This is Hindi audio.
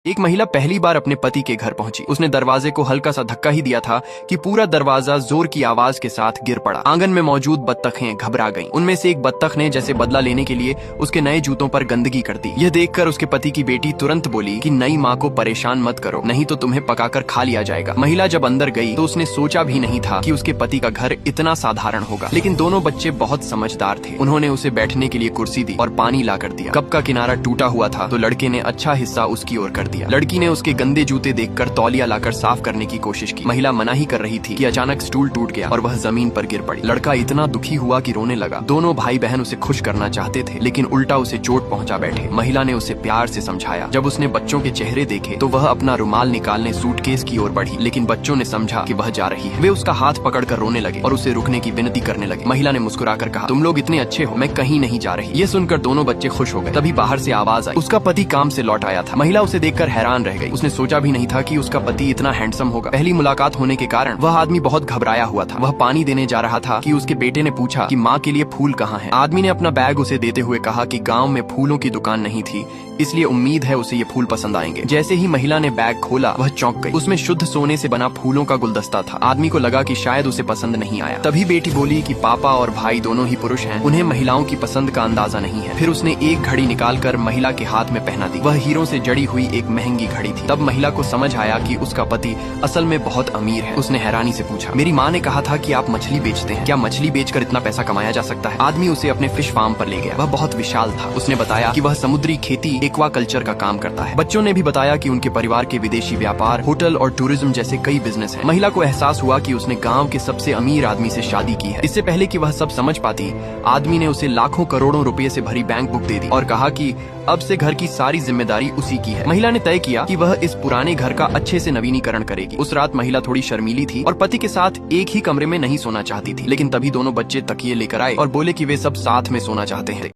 एक महिला पहली बार अपने पति के घर पहुंची। उसने दरवाजे को हल्का सा धक्का ही दिया था कि पूरा दरवाजा जोर की आवाज के साथ गिर पड़ा। आंगन में मौजूद बत्तखें घबरा गईं। उनमें से एक बत्तख ने जैसे बदला लेने के लिए उसके नए जूतों पर गंदगी कर दी। यह देखकर उसके पति की बेटी तुरंत बोली कि नई माँ को परेशान मत करो, नहीं तो तुम्हें पकाकर खा लिया जाएगा। महिला जब अंदर गई तो उसने सोचा भी नहीं था कि उसके पति का घर इतना साधारण होगा। लेकिन दोनों बच्चे बहुत समझदार थे। उन्होंने उसे बैठने के लिए कुर्सी दी और पानी ला कर दिया। कप का किनारा टूटा हुआ था तो लड़के ने अच्छा हिस्सा उसकी ओर कर दिया। लड़की ने उसके गंदे जूते देखकर तौलिया लाकर साफ करने की कोशिश की। महिला मना ही कर रही थी कि अचानक स्टूल टूट गया और वह जमीन पर गिर पड़ी। लड़का इतना दुखी हुआ कि रोने लगा। दोनों भाई बहन उसे खुश करना चाहते थे, लेकिन उल्टा उसे चोट पहुंचा बैठे। महिला ने उसे प्यार से समझाया। जब उसने बच्चों के चेहरे देखे तो वह अपना रुमाल निकालने सूटकेस की ओर बढ़ी, लेकिन बच्चों ने समझा कि वह जा रही है। वे उसका हाथ पकड़कर रोने लगे और उसे रुकने की विनती करने लगे। महिला ने मुस्कुराकर कहा, तुम लोग इतने अच्छे हो, मैं कहीं नहीं जा रही। ये सुनकर दोनों बच्चे खुश हो गए। तभी बाहर से आवाज आई। उसका पति काम से लौट आया था। महिला उसे देखकर हैरान रह गई। उसने सोचा भी नहीं था कि उसका पति इतना हैंडसम होगा। पहली मुलाकात होने के कारण वह आदमी बहुत घबराया हुआ था। वह पानी देने जा रहा था कि उसके बेटे ने पूछा कि माँ के लिए फूल कहाँ हैं। आदमी ने अपना बैग उसे देते हुए कहा कि गांव में फूलों की दुकान नहीं थी, इसलिए उम्मीद है उसे ये फूल पसंद आएंगे। जैसे ही महिला ने बैग खोला वह चौंक गई। उसमें शुद्ध सोने से बना फूलों का गुलदस्ता था। आदमी को लगा कि शायद उसे पसंद नहीं आया। तभी बेटी बोली कि पापा और भाई दोनों ही पुरुष हैं, उन्हें महिलाओं की पसंद का अंदाजा नहीं है। फिर उसने एक घड़ी निकालकर महिला के हाथ में पहना दी। वह हीरों से जड़ी हुई एक महंगी घड़ी थी। तब महिला को समझ आया कि उसका पति असल में बहुत अमीर है। उसने हैरानी से पूछा, मेरी माँ ने कहा था कि आप मछली बेचते हैं, क्या मछली बेचकर इतना पैसा कमाया जा सकता है? आदमी उसे अपने फिश फार्म पर ले गया। वह बहुत विशाल था। उसने बताया कि वह समुद्री खेती एक्वा कल्चर का काम करता है। बच्चों ने भी बताया कि उनके परिवार के विदेशी व्यापार, होटल और टूरिज्म जैसे कई बिजनेस हैं। महिला को एहसास हुआ कि उसने गांव के सबसे अमीर आदमी से शादी की है। इससे पहले कि वह सब समझ पाती, आदमी ने उसे लाखों करोड़ों रुपए से भरी बैंक बुक दे दी और कहा कि अब से घर की सारी जिम्मेदारी उसी की है। महिला ने तय किया कि वह इस पुराने घर का अच्छे से नवीनीकरण करेगी। उस रात महिला थोड़ी शर्मीली थी और पति के साथ एक ही कमरे में नहीं सोना चाहती थी। लेकिन तभी दोनों बच्चे तकिए लेकर आए और बोले कि वे सब साथ में सोना चाहते हैं।